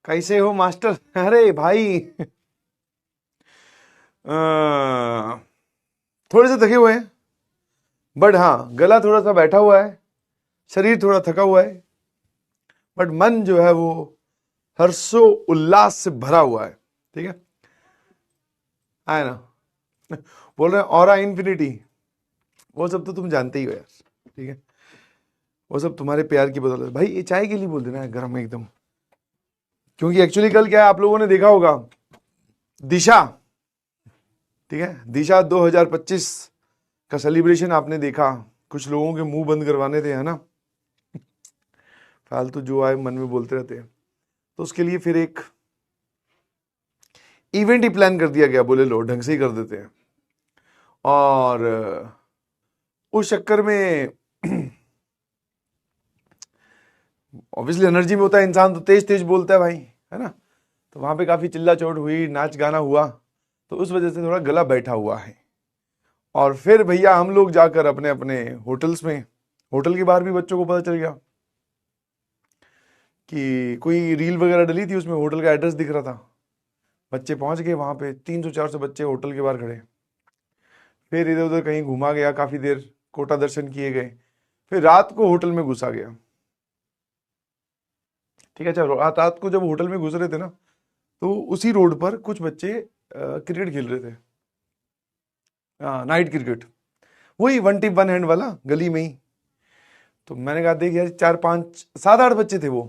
कैसे हो मास्टर? अरे भाई थोड़े से थके हुए हैं, बट हाँ गला थोड़ा सा बैठा हुआ है, शरीर थोड़ा थका हुआ है, बट मन जो है वो हर्षो उल्लास से भरा हुआ है। ठीक है, आए ना। बोल रहे हैं ऑरा इन्फिनिटी, वो सब तो तुम जानते ही हो यार। ठीक है, वो सब तुम्हारे प्यार की बदौलत। भाई ये चाय के लिए बोल देना है गर्म एकदम, क्योंकि एक्चुअली कल क्या है, आप लोगों ने देखा होगा दिशा। ठीक है, दिशा 2025 का सेलिब्रेशन आपने देखा। कुछ लोगों के मुंह बंद करवाने थे, है ना, फालतू जो आए मन में बोलते रहते हैं। तो उसके लिए फिर एक इवेंट ही प्लान कर दिया गया, बोले लो ढंग से ही कर देते हैं। और उस चक्कर में ऑब्वियसली एनर्जी में होता है इंसान, तो तेज तेज बोलता है भाई, है ना। तो वहां पे काफी चिल्ला चोट हुई, नाच गाना हुआ, तो उस वजह से थोड़ा गला बैठा हुआ है। और फिर भैया हम लोग जाकर अपने अपने होटल्स में, होटल के बाहर भी बच्चों को पता चल गया कि कोई रील वगैरह डली थी, उसमें होटल का एड्रेस दिख रहा था। बच्चे पहुंच गए वहां पे, 300-400 बच्चे होटल के बाहर खड़े। फिर इधर उधर कहीं घुमा गया, काफी देर कोटा दर्शन किए गए। फिर रात को होटल में घुसा गया। ठीक है, चलो रात रात को जब होटल में घुस रहे थे ना, तो उसी रोड पर कुछ बच्चे क्रिकेट खेल रहे थे, नाइट क्रिकेट, वही वन टिप वन हैंड वाला, गली में ही। तो मैंने कहा देख यार, 4-5-7-8 बच्चे थे वो।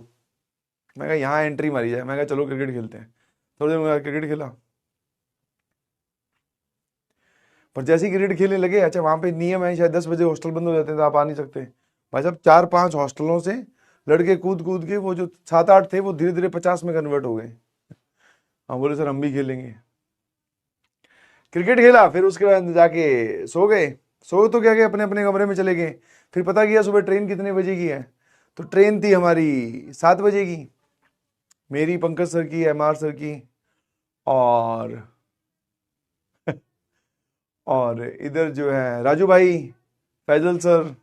मैं कहा यहाँ एंट्री मारी जाए, मैं कहा चलो क्रिकेट खेलते हैं। थोड़ी देर में क्रिकेट खेला, पर जैसे ही क्रिकेट खेलने लगे, अच्छा वहां पे नियम है शायद 10 बजे हॉस्टल बंद हो जाते हैं, तो आप आ नहीं सकते। भाई साहब 4-5 हॉस्टलों से लड़के कूद कूद के, वो जो 7-8 थे वो धीरे धीरे 50 में कन्वर्ट हो गए। हम बोले सर हम भी खेलेंगे। क्रिकेट खेला, फिर उसके बाद जाके सो गए। सो तो क्या गए, अपने अपने कमरे में चले गए। फिर पता किया सुबह ट्रेन कितने बजे की है, तो ट्रेन थी हमारी 7 बजे की, मेरी, पंकज सर की, MR सर की, और और इधर जो है राजू भाई, फैजल सर,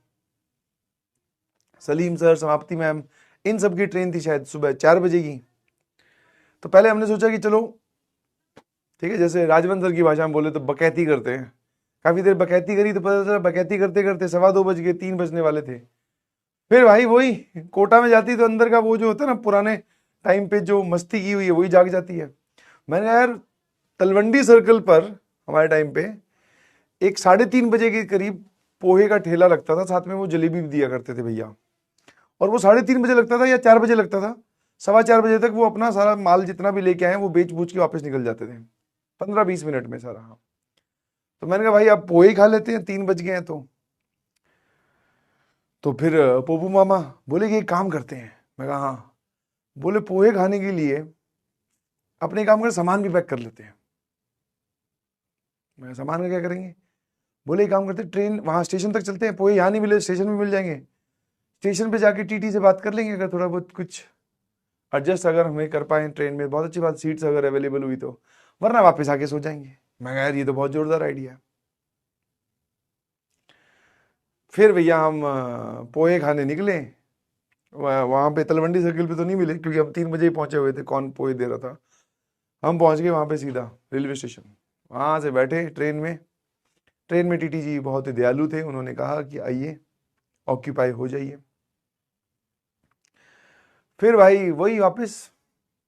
सलीम सर, समाप्ति मैम, इन सब की ट्रेन थी शायद सुबह 4 बजे की। तो पहले हमने सोचा कि चलो ठीक है, जैसे राजवंत सर की भाषा में बोले तो बकैती करते हैं। काफी देर बकैती करी, तो पता चला बकैती करते करते 2:15 बज गए, 3 बजने वाले थे। फिर भाई वही कोटा में जाती तो अंदर का वो जो होता है ना, पुराने टाइम पे जो मस्ती की हुई है वही जाग जाती है। मैंने कहा यार, तलवंडी सर्कल पर हमारे टाइम पे एक 3:30 बजे के करीब पोहे का ठेला लगता था, साथ में वो जलेबी भी दिया करते थे भैया। और वो 3:30 बजे लगता था या 4 बजे लगता था, 4:15 बजे तक वो अपना सारा माल जितना भी लेके आए वो बेच बूझ के वापस निकल जाते थे, 15-20 मिनट में सारा। हाँ, तो मैंने कहा भाई अब पोहे ही खा लेते हैं, 3 बज गए हैं तो फिर पोपू मामा बोले कि एक काम करते हैं। मैं कहा हाँ। बोले पोहे खाने के लिए अपने काम कर सामान भी पैक कर लेते हैं। मैं सामान का क्या करेंगे? बोले एक काम करते हैं, ट्रेन वहां स्टेशन तक चलते हैं, पोहे यहाँ नहीं मिले स्टेशन में मिल जाएंगे, स्टेशन पे जाके टीटी से बात कर लेंगे, अगर थोड़ा बहुत कुछ एडजस्ट अगर हमें कर पाए ट्रेन में, बहुत अच्छी बात, सीट्स अगर अवेलेबल हुई तो, वरना वापस आके सो जाएंगे। मैं कहा यार ये तो बहुत जोरदार आइडिया है। फिर भैया हम पोहे खाने निकले। वहां पे तलवंडी सर्किल पे तो नहीं मिले, क्योंकि हम 3 बजे ही पहुंचे हुए थे, कौन पोहे दे रहा था। हम पहुंच गए वहां पे सीधा रेलवे स्टेशन, वहां से बैठे ट्रेन में। ट्रेन में टीटी जी बहुत ही दयालु थे, उन्होंने कहा कि आइए ऑक्यूपाई हो जाइए। फिर भाई वही वापस,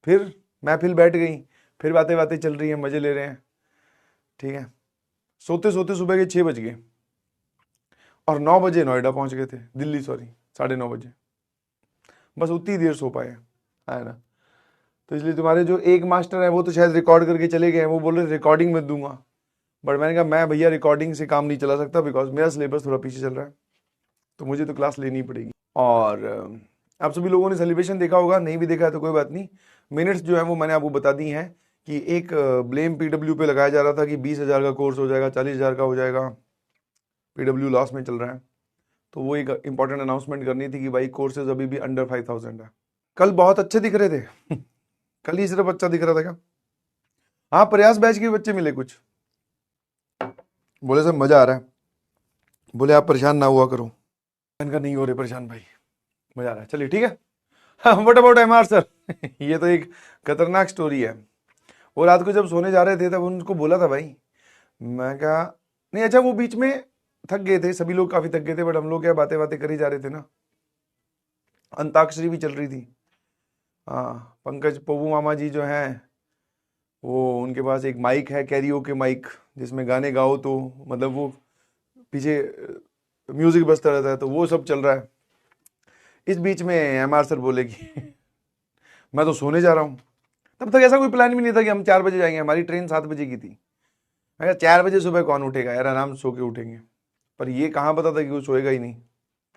फिर महफिल बैठ गई, फिर बातें बातें चल रही हैं, मजे ले रहे हैं। ठीक है, सोते सोते सुबह के 6 बज गए, और 9 बजे नोएडा पहुंच गए थे, दिल्ली सॉरी, 9:30 बजे। बस उतनी देर सो पाए, है ना। तो इसलिए तुम्हारे जो एक मास्टर है वो तो शायद रिकॉर्ड करके चले गए हैं, वो बोल रहे रिकॉर्डिंग में दूंगा, बट मैंने कहा मैं भैया रिकॉर्डिंग से काम नहीं चला सकता, बिकॉज मेरा सिलेबस थोड़ा पीछे चल रहा है, तो मुझे तो क्लास लेनी पड़ेगी। और आप सभी लोगों ने सेलिब्रेशन देखा होगा, नहीं भी देखा है तो कोई बात नहीं, मिनट्स जो है वो मैंने आपको बता दी हैं। कि एक ब्लेम PW पे लगाया जा रहा था कि 20,000 का कोर्स हो जाएगा, 40,000 का हो जाएगा, PW लॉस में चल रहा है। तो वो एक इंपॉर्टेंट अनाउंसमेंट करनी थी कि भाई कोर्सेज अभी भी अंडर 5,000 है। कल बहुत अच्छे दिख रहे थे कल ही सिर्फ अच्छा दिख रहा था क्या? हाँ, प्रयास बैच के बच्चे मिले कुछ, बोले सर मजा आ रहा है, बोले आप परेशान ना हुआ करो। इनका नहीं हो रहे परेशान भाई, मजा आ रहा है, चलिए ठीक है। What about MR sir? ये तो एक खतरनाक स्टोरी है। वो रात को जब सोने जा रहे थे तब उनको बोला था भाई, मैं कहा नहीं अच्छा, वो बीच में थक गए थे, सभी लोग काफी थक गए थे, बट हम लोग क्या बातें बातें करी जा रहे थे ना, अंताक्षरी भी चल रही थी। हाँ, पंकज पप्पू मामा जी जो हैं, वो उनके पास एक माइक है, कैरियोके माइक, जिसमें गाने गाओ तो मतलब वो पीछे म्यूजिक बजता रहता है, तो वो सब चल रहा है। इस बीच में एमआर सर बोले कि मैं तो सोने जा रहा हूँ। तब तक ऐसा कोई प्लान भी नहीं था कि हम 4 बजे जाएंगे, हमारी ट्रेन 7 बजे की थी। मैं कहा 4 बजे सुबह कौन उठेगा यार, आराम से सो के उठेंगे। पर ये कहाँ पता था कि वो सोएगा ही नहीं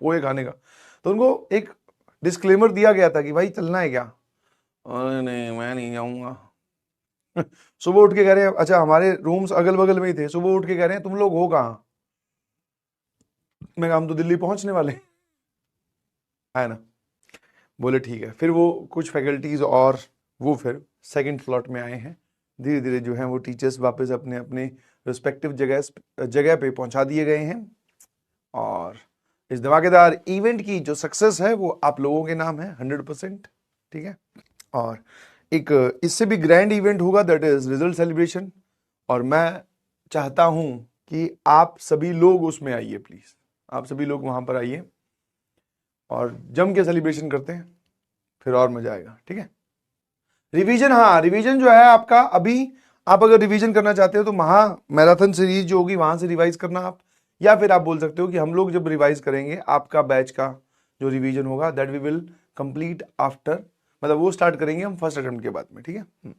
पोहे खाने का। तो उनको एक डिस्क्लेमर दिया गया था कि भाई चलना है क्या? अरे नहीं, मैं नहीं जाऊंगा। सुबह उठ के कह रहे हैं, अच्छा हमारे रूम्स अगल बगल में ही थे, सुबह उठ के कह रहे हैं तुम लोग हो कहाँ? मैं कहा हम तो दिल्ली पहुंचने वाले हैं। है ना। बोले ठीक है। फिर वो कुछ फैकल्टीज और वो फिर सेकंड स्लॉट में आए हैं। धीरे धीरे जो है वो टीचर्स वापस अपने अपने रिस्पेक्टिव जगह पे पहुंचा दिए गए हैं। और इस धमाकेदार इवेंट की जो सक्सेस है वो आप लोगों के नाम है 100%। ठीक है। और एक इससे भी ग्रैंड इवेंट होगा, दैट इज रिजल्ट सेलिब्रेशन। और मैं चाहता हूं कि आप सभी लोग उसमें आइए, प्लीज आप सभी लोग वहां पर आइए और जम के सेलिब्रेशन करते हैं, फिर और मजा आएगा। ठीक है। रिवीजन, हाँ रिवीजन जो है आपका, अभी आप अगर रिवीजन करना चाहते हो तो महा मैराथन सीरीज जो होगी वहां से रिवाइज करना आप, या फिर आप बोल सकते हो कि हम लोग जब रिवाइज करेंगे आपका बैच का जो रिवीजन होगा that we will complete after, मतलब वो स्टार्ट करेंगे हम फर्स्ट अटेम्प्ट के बाद में। ठीक है।